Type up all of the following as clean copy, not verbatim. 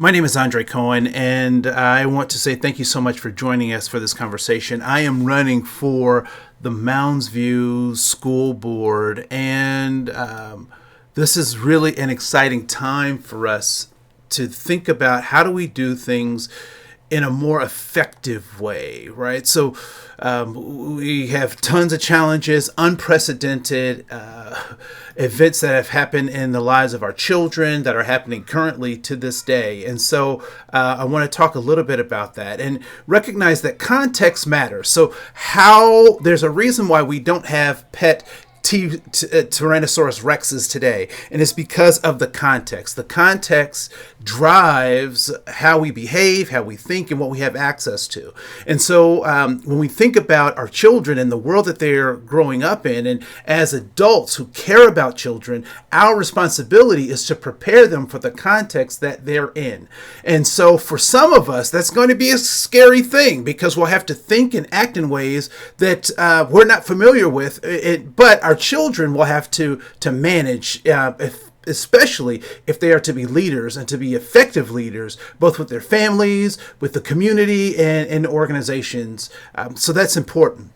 My name is Andre Koen, and I want to say thank you so much for joining us for this conversation. I am running for the Mounds View School Board, and this is really an exciting time for us to think about how do we do things in a more effective way, right? So we have tons of challenges, unprecedented events that have happened in the lives of our children that are happening currently to this day. And so I want to talk a little bit about that and recognize that context matters. So there's a reason why we don't have pet Tyrannosaurus Rexes today, and it's because of the context. The context drives how we behave, how we think, and what we have access to. And so when we think about our children and the world that they're growing up in, and as adults who care about children, our responsibility is to prepare them for the context that they're in. And so for some of us, that's going to be a scary thing because we'll have to think and act in ways that we're not familiar with, but our children will have to manage, especially if they are to be leaders and to be effective leaders, both with their families, with the community, and organizations. So that's important.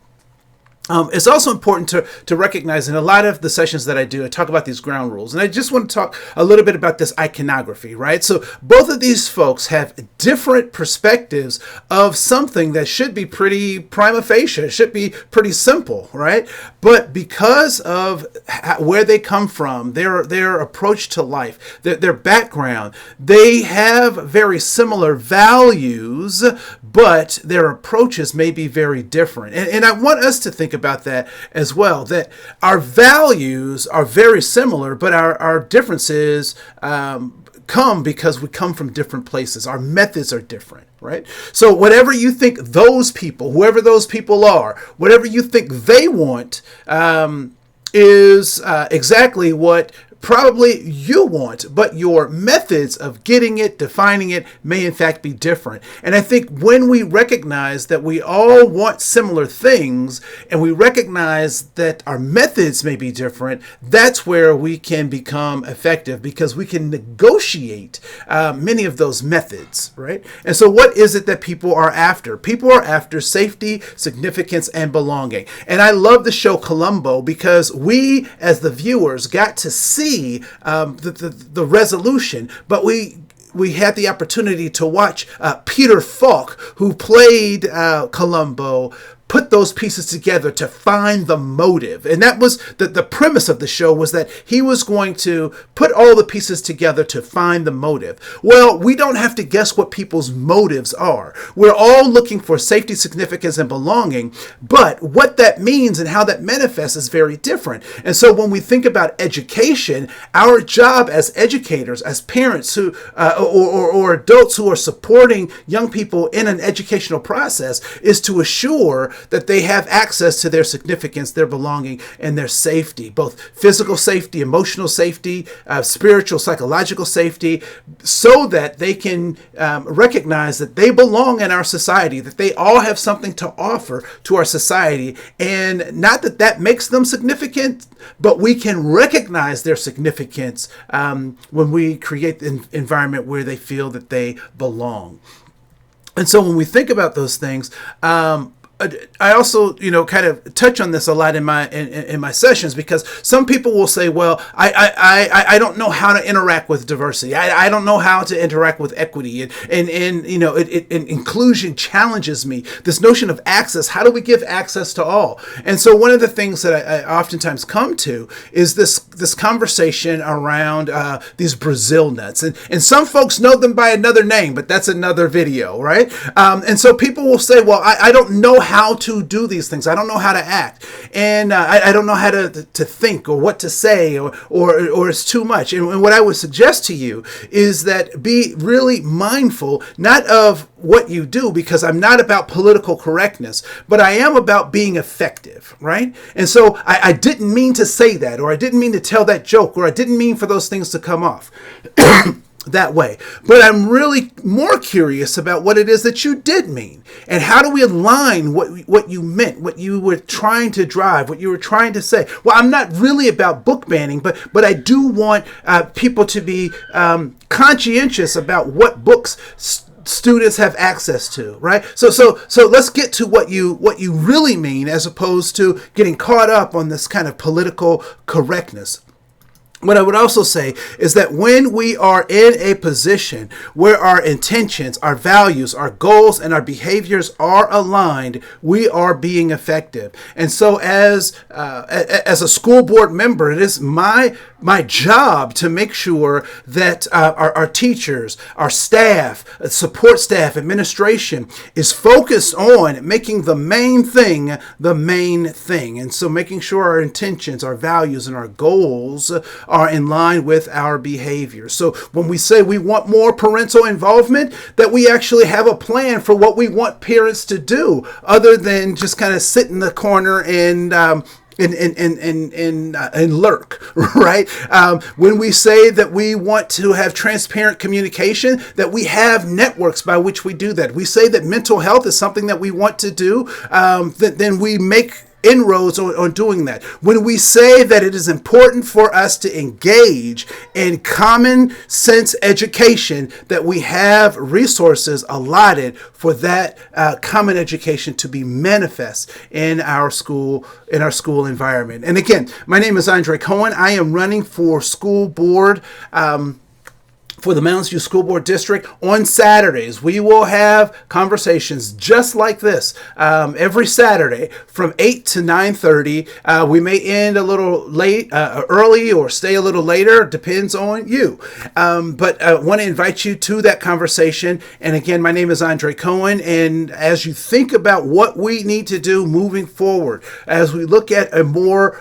It's also important to recognize in a lot of the sessions that I do, I talk about these ground rules. And I just want to talk a little bit about this iconography, right? So both of these folks have different perspectives of something that should be pretty prima facie. It should be pretty simple, right? But because of where they come from, their approach to life, their background, they have very similar values, but their approaches may be very different. And I want us to think about that as well, that our values are very similar, but our differences come because we come from different places. Our methods are different, right? So whatever you think those people, whoever those people are, whatever you think they want is exactly what probably you want, but your methods of getting it, defining it, may in fact be different. And I think when we recognize that we all want similar things, and we recognize that our methods may be different, that's where we can become effective, because we can negotiate many of those methods, right? And so what is it that people are after? People are after safety, significance, and belonging. And I love the show Columbo because we, as the viewers, got to see the resolution, but we had the opportunity to watch Peter Falk, who played Columbo, put those pieces together to find the motive. And that was the premise of the show, was that he was going to put all the pieces together to find the motive. Well, we don't have to guess what people's motives are. We're all looking for safety, significance, and belonging, but what that means and how that manifests is very different. And so when we think about education, our job as educators, as parents who or adults who are supporting young people in an educational process, is to assure that they have access to their significance, their belonging, and their safety, both physical safety, emotional safety, spiritual, psychological safety, so that they can recognize that they belong in our society, that they all have something to offer to our society. And not that that makes them significant, but we can recognize their significance when we create an environment where they feel that they belong. And so when we think about those things, I also, kind of touch on this a lot in my sessions, because some people will say, well, I don't know how to interact with diversity. I don't know how to interact with equity, and inclusion challenges me. This notion of access, how do we give access to all? And so one of the things that I oftentimes come to is this conversation around these Brazil nuts, and some folks know them by another name, but that's another video, right? And so people will say, well, I don't know how to do these things. I don't know how to act, and I don't know how to think or what to say, or it's too much. And what I would suggest to you is that be really mindful, not of what you do, because I'm not about political correctness, but I am about being effective, right? And so I didn't mean to say that, or I didn't mean to tell that joke, or I didn't mean for those things to come off. that way. But I'm really more curious about what it is that you did mean, and how do we align what you meant, what you were trying to drive, what you were trying to say. Well, I'm not really about book banning, but I do want people to be conscientious about what books students have access to, right? So let's get to what you really mean, as opposed to getting caught up on this kind of political correctness. What I would also say is that when we are in a position where our intentions, our values, our goals, and our behaviors are aligned, we are being effective. And so as a school board member, it is my job to make sure that our teachers, our staff, support staff, administration is focused on making the main thing the main thing. And so making sure our intentions, our values, and our goals are in line with our behavior. So when we say we want more parental involvement, that we actually have a plan for what we want parents to do, other than just kind of sit in the corner and lurk, right? When we say that we want to have transparent communication, that we have networks by which we do that. We say that mental health is something that we want to do, then we make inroads on doing that. When we say that it is important for us to engage in common sense education, that we have resources allotted for that common education to be manifest in our school environment. And again, my name is Andre Koen. I am running for school board for the Mounds View School Board District. On Saturdays, we will have conversations just like this every Saturday from 8 to 9:30. We may end a little late, early, or stay a little later. Depends on you. But I want to invite you to that conversation. And again, my name is Andre Koen. And as you think about what we need to do moving forward, as we look at a more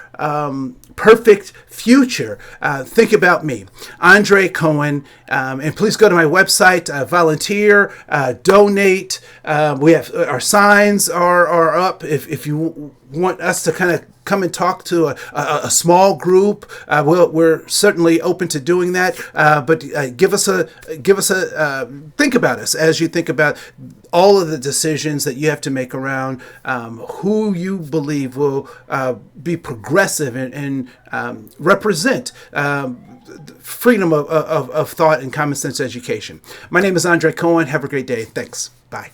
perfect future, think about me, Andre Koen, and please go to my website, volunteer, donate. We have our signs are up. If you want us to kind of come and talk to a small group, we're certainly open to doing that. But give us a think about us as you think about all of the decisions that you have to make around who you believe will be progressive and represent freedom of thought and common sense education. My name is Andre Koen. Have a great day. Thanks. Bye.